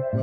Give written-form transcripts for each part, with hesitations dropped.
Hey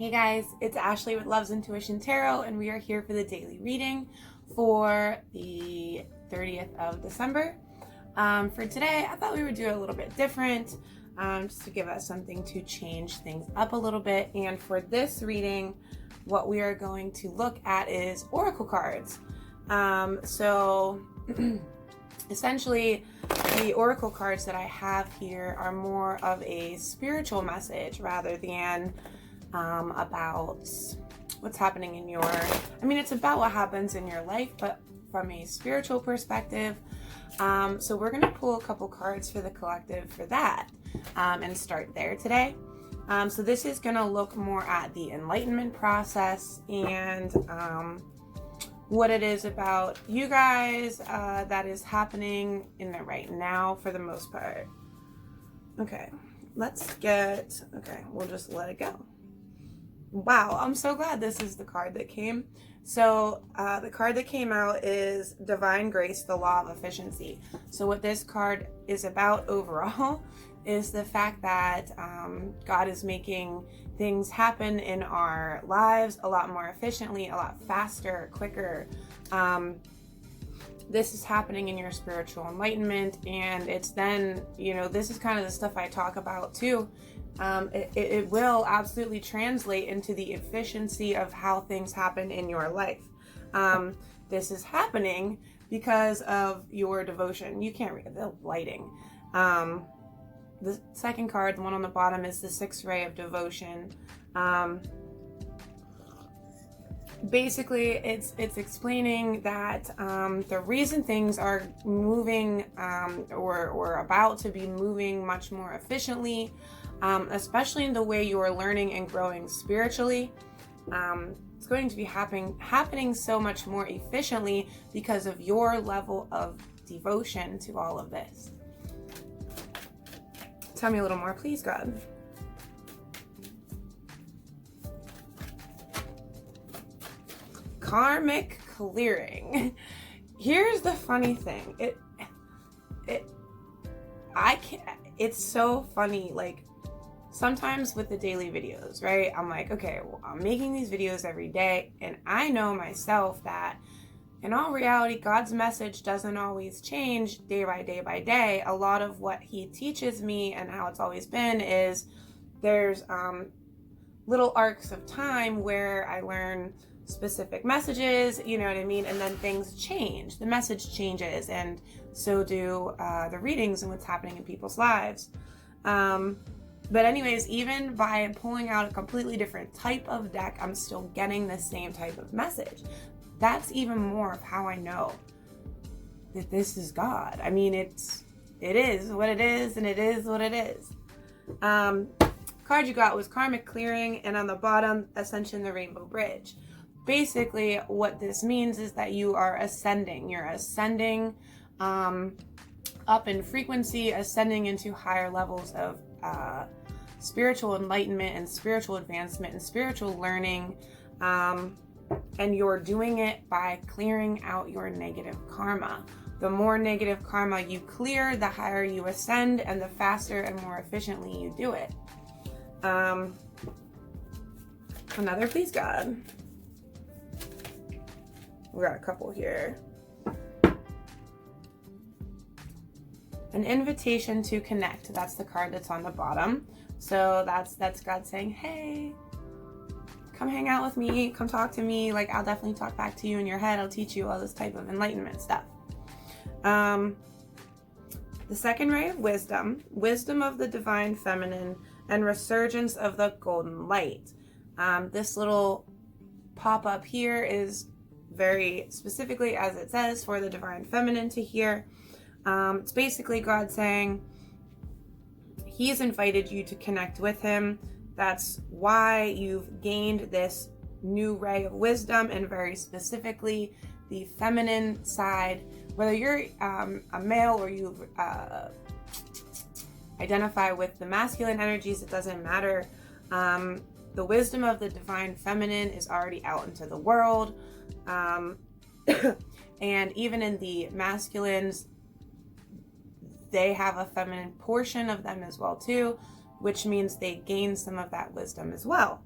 guys, it's Ashley with Love's Intuition Tarot, and we are here for the daily reading for the 30th of December. For today, I thought we would do it a little bit different, just to give us something to change things up a little bit. And for this reading, what we are going to look at is oracle cards. Essentially, the oracle cards that I have here are more of a spiritual message rather than about what's happening in it's about what happens in your life, but from a spiritual perspective. So we're going to pull a couple cards for the collective for that, and start there today. So this is going to look more at the enlightenment process and what it is about you guys that is happening in it right now for the most part. Okay, we'll just let it go. Wow, I'm so glad this is the card that came. So the card that came out is Divine Grace, the Law of Efficiency. So what this card is about overall is the fact that God is making things happen in our lives a lot more efficiently, a lot faster, quicker. This is happening in your spiritual enlightenment, and it's then, this is kind of the stuff I talk about too. It will absolutely translate into the efficiency of how things happen in your life. This is happening because of your devotion. You can't read the lighting. The second card, the one on the bottom, is the sixth ray of devotion. Basically, it's explaining that the reason things are moving or about to be moving much more efficiently, especially in the way you are learning and growing spiritually, it's going to be happening so much more efficiently because of your level of devotion to all of this. Tell me a little more, please, God. Karmic clearing. Here's the funny thing. It's so funny. Like, sometimes with the daily videos, right? I'm like, okay, well, I'm making these videos every day, and I know myself that in all reality, God's message doesn't always change day by day by day. A lot of what he teaches me and how it's always been is there's little arcs of time where I learn specific messages, you know what I mean? And then things change. The message changes, and so do the readings and what's happening in people's lives. But anyways, even by pulling out a completely different type of deck, I'm still getting the same type of message. That's even more of how I know that this is God. I mean, it is what it is, and it is what it is. Card you got was Karmic Clearing, and on the bottom, Ascension, the Rainbow Bridge. Basically, what this means is that you are ascending. You're ascending up in frequency, ascending into higher levels of spiritual enlightenment and spiritual advancement and spiritual learning. And you're doing it by clearing out your negative karma. The more negative karma you clear, the higher you ascend, and the faster and more efficiently you do it. Another, please, God. We got a couple here. An invitation to connect. That's the card that's on the bottom. So that's God saying, hey, come hang out with me, come talk to me. Like, I'll definitely talk back to you in your head. I'll teach you all this type of enlightenment stuff. The second ray of wisdom, wisdom of the divine feminine, and resurgence of the golden light. This little pop-up here is very specifically, as it says, for the divine feminine to hear. It's basically God saying he's invited you to connect with him. That's why you've gained this new ray of wisdom, and very specifically the feminine side. Whether you're a male or you identify with the masculine energies, it doesn't matter. The the wisdom of the divine feminine is already out into the world. And even in the masculines, they have a feminine portion of them as well too, which means they gain some of that wisdom as well.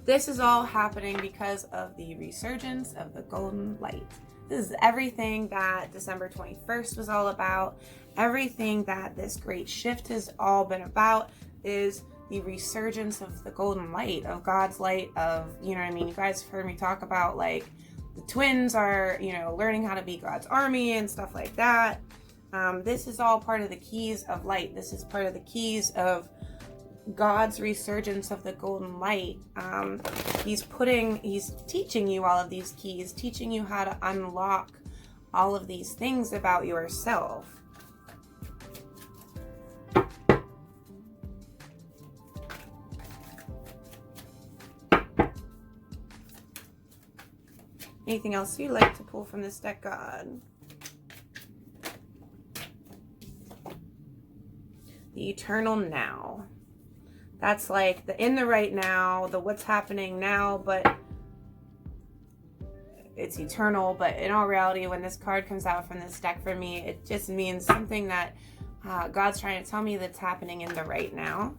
This is all happening because of the resurgence of the golden light. This is everything that December 21st was all about. Everything that this great shift has all been about is the resurgence of the golden light, of God's light, of, you know what I mean? You guys have heard me talk about, like, the twins are, you know, learning how to be God's army and stuff like that. This is all part of the keys of light. This is part of the keys of God's resurgence of the golden light. He's teaching you all of these keys, teaching you how to unlock all of these things about yourself. Anything else you'd like to pull from this deck, God? The eternal now. That's like the in the right now, the what's happening now, but it's eternal. But in all reality, when this card comes out from this deck for me, it just means something that God's trying to tell me that's happening in the right now.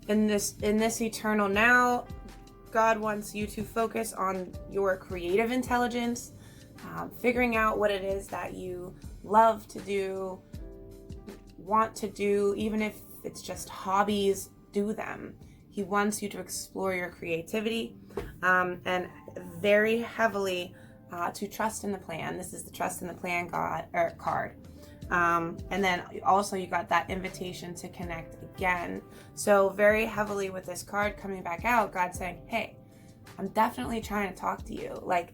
In this eternal now, God wants you to focus on your creative intelligence, figuring out what it is that you love to do, want to do, even if it's just hobbies, do them. He wants you to explore your creativity, and very heavily to trust in the plan. This is the trust in the plan card. And then also you got that invitation to connect again. So very heavily with this card coming back out, God's saying, hey, I'm definitely trying to talk to you. Like,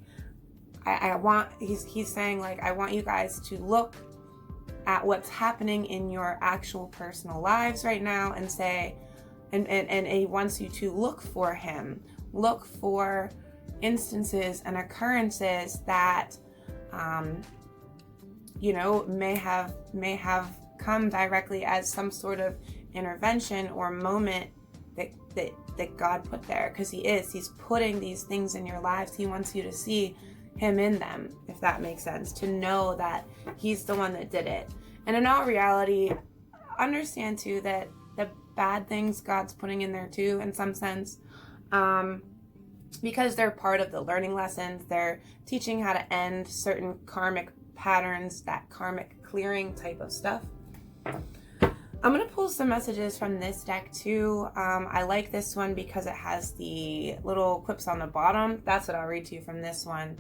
he's saying, like, I want you guys to look at what's happening in your actual personal lives right now and say, and he wants you to look for him. Look for instances and occurrences that, you know, may have come directly as some sort of intervention or moment that God put there, because he's putting these things in your lives. He wants you to see him in them, if that makes sense, to know that he's the one that did it. And in all reality, understand too that the bad things God's putting in there too, in some sense, because they're part of the learning lessons. They're teaching how to end certain karmic patterns, that karmic clearing type of stuff. I'm going to pull some messages from this deck too. I like this one because it has the little quips on the bottom. That's what I'll read to you from this one.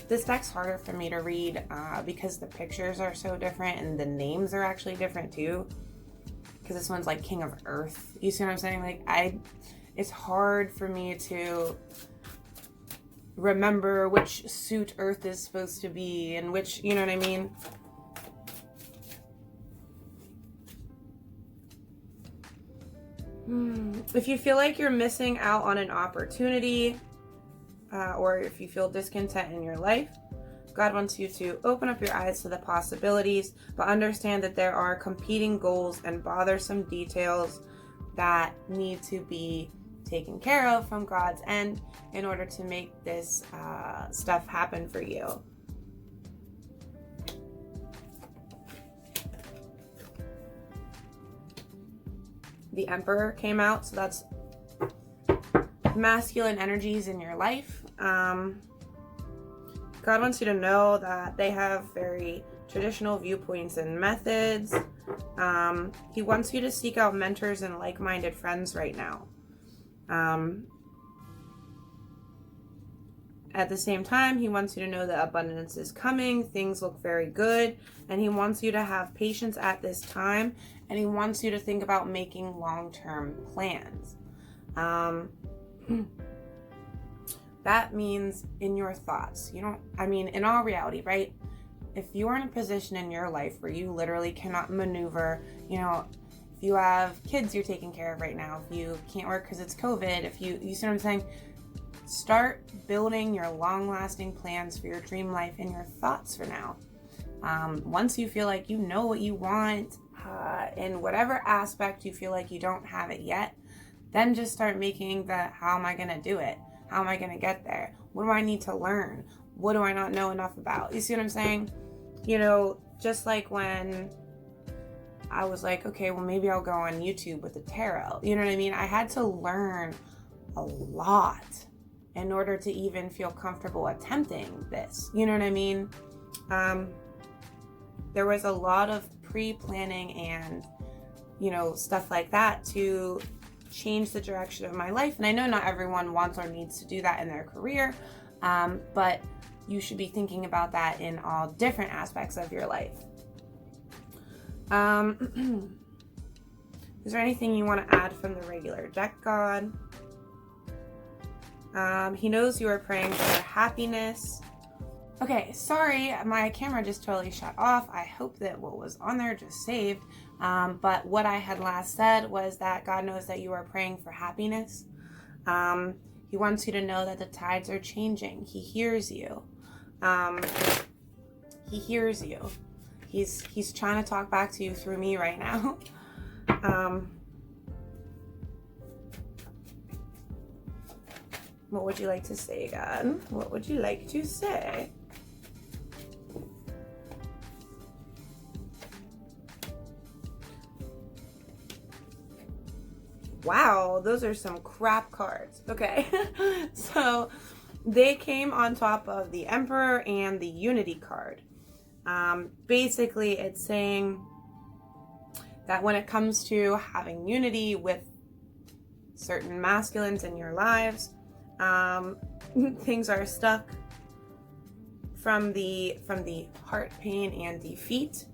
This deck's harder for me to read because the pictures are so different and the names are actually different too. Because this one's like King of Earth. You see what I'm saying? Like, it's hard for me to remember which suit Earth is supposed to be and which, you know what I mean? If you feel like you're missing out on an opportunity, or if you feel discontent in your life, God wants you to open up your eyes to the possibilities, but understand that there are competing goals and bothersome details that need to be taken care of from God's end in order to make this stuff happen for you. The Emperor came out, so that's masculine energies in your life. God wants you to know that they have very traditional viewpoints and methods. He wants you to seek out mentors and like-minded friends right now. At the same time, he wants you to know that abundance is coming. Things look very good. And he wants you to have patience at this time. And he wants you to think about making long-term plans. That means in your thoughts. In all reality, right? If you're in a position in your life where you literally cannot maneuver, if you have kids you're taking care of right now, if you can't work because it's COVID, if you see what I'm saying? Start building your long-lasting plans for your dream life in your thoughts for now. Once you feel like you know what you want, in whatever aspect you feel like you don't have it yet, then just start making how am I going to do it? How am I going to get there? What do I need to learn? What do I not know enough about? You see what I'm saying? Just like when I was like, okay, well, maybe I'll go on YouTube with the tarot. You know what I mean? I had to learn a lot in order to even feel comfortable attempting this. You know what I mean? There was a lot of pre-planning and, stuff like that to change the direction of my life. And I know not everyone wants or needs to do that in their career, but you should be thinking about that in all different aspects of your life. Is there anything you want to add from the regular deck, God? He knows you are praying for happiness. Okay, sorry, my camera just totally shut off. I hope that what was on there just saved. But what I had last said was that God knows that you are praying for happiness. He wants you to know that the tides are changing. He hears you. He hears you. He's trying to talk back to you through me right now. What would you like to say, God? What would you like to say? Wow, those are some crap cards. Okay, so they came on top of the Emperor and the Unity card. Basically, it's saying that when it comes to having unity with certain masculines in your lives, things are stuck from the heart pain and defeat.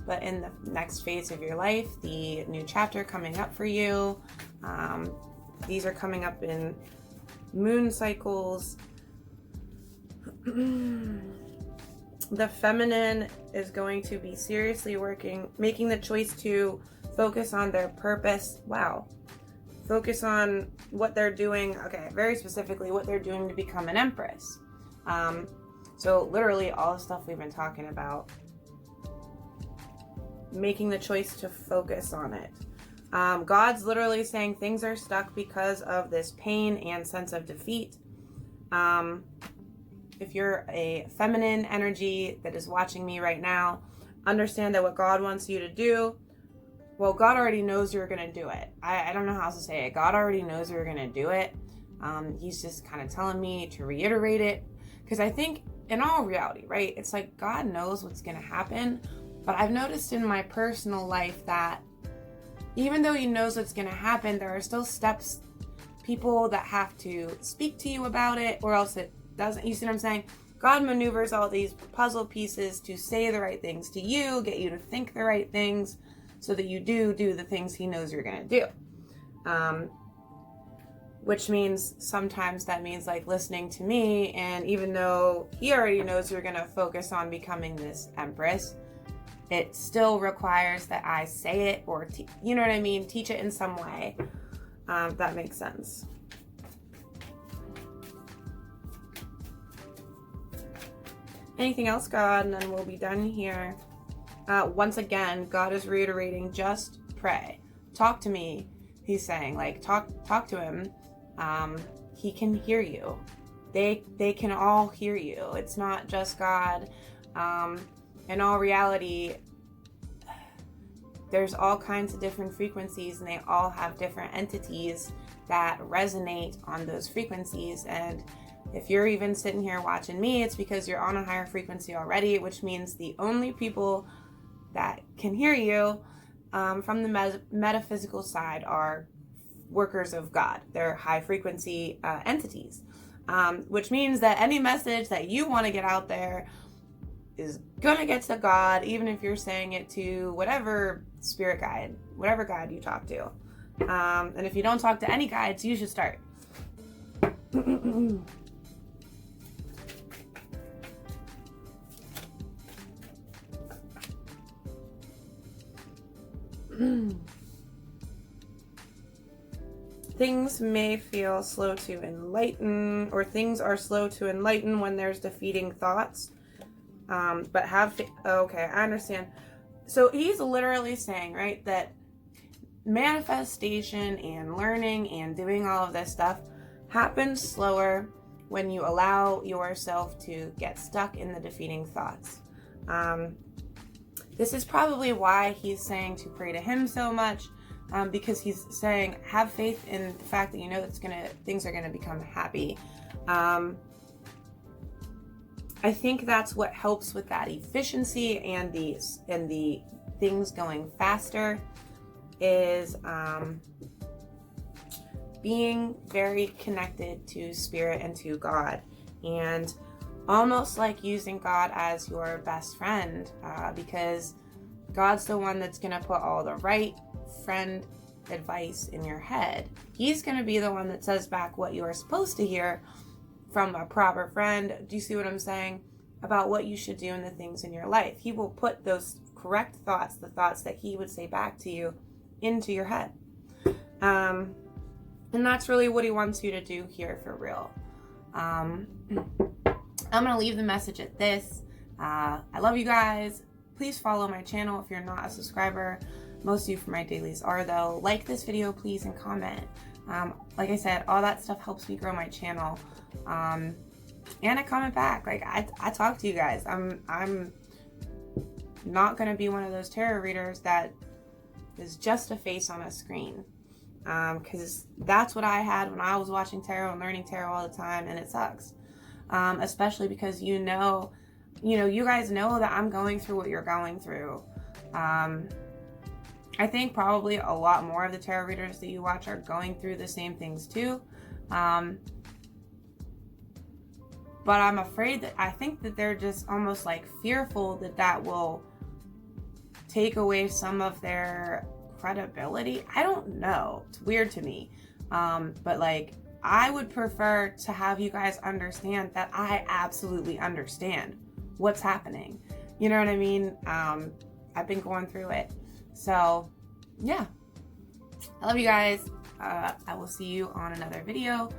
But in the next phase of your life, the new chapter coming up for you, these are coming up in moon cycles. The feminine is going to be seriously making the choice to focus on their purpose. Wow. Focus on what they're doing. Okay, very specifically what they're doing to become an empress. So literally all the stuff we've been talking about. Making the choice to focus on it. God's literally saying things are stuck because of this pain and sense of defeat. If you're a feminine energy that is watching me right now, understand that what God wants you to do, well, God already knows you're going to do it. I don't know how else to say it. God already knows you're going to do it. He's just kind of telling me to reiterate it. Because I think in all reality, right, it's like God knows what's going to happen. But I've noticed in my personal life that even though he knows what's going to happen, there are still steps, people that have to speak to you about it, or else it doesn't. You see what I'm saying? God maneuvers all these puzzle pieces to say the right things to you, get you to think the right things, so that you do the things he knows you're going to do. Which means sometimes that means like listening to me, and even though he already knows you're going to focus on becoming this empress, it still requires that I say it or, you know what I mean? Teach it in some way. That makes sense. Anything else, God? And then we'll be done here. Once again, God is reiterating, just pray. Talk to me. He's saying, like, talk to him. He can hear you. They can all hear you. It's not just God. In all reality, there's all kinds of different frequencies, and they all have different entities that resonate on those frequencies. And if you're even sitting here watching me, it's because you're on a higher frequency already, which means the only people that can hear you from the metaphysical side are workers of God. They're high frequency entities, which means that any message that you want to get out there is gonna get to God, even if you're saying it to whatever spirit guide, whatever guide you talk to. And if you don't talk to any guides, you should start. things may feel slow to enlighten, or things are slow to enlighten when there's defeating thoughts. But okay, I understand. So he's literally saying, right, that manifestation and learning and doing all of this stuff happens slower when you allow yourself to get stuck in the defeating thoughts. This is probably why he's saying to pray to him so much, because he's saying, have faith in the fact that you know things are gonna become happy. I think that's what helps with that efficiency and the things going faster is being very connected to spirit and to God, and almost like using God as your best friend, because God's the one that's going to put all the right friend advice in your head. He's going to be the one that says back what you're supposed to hear from a proper friend. Do you see what I'm saying? About what you should do and the things in your life. He will put those correct thoughts, the thoughts that he would say back to you, into your head. And that's really what he wants you to do here for real. I'm going to leave the message at this. I love you guys. Please follow my channel if you're not a subscriber. Most of you for my dailies are, though. Like this video, please, and comment. Like I said, all that stuff helps me grow my channel. And I comment back. Like, I talk to you guys. I'm not going to be one of those tarot readers that is just a face on a screen. Because that's what I had when I was watching tarot and learning tarot all the time, and it sucks. Especially because you guys know that I'm going through what you're going through. I think probably a lot more of the tarot readers that you watch are going through the same things too. But I'm afraid I think that they're just almost like fearful that will take away some of their credibility. I don't know. It's weird to me. But like, I would prefer to have you guys understand that I absolutely understand what's happening. You know what I mean? I've been going through it. So, yeah. I love you guys. I will see you on another video.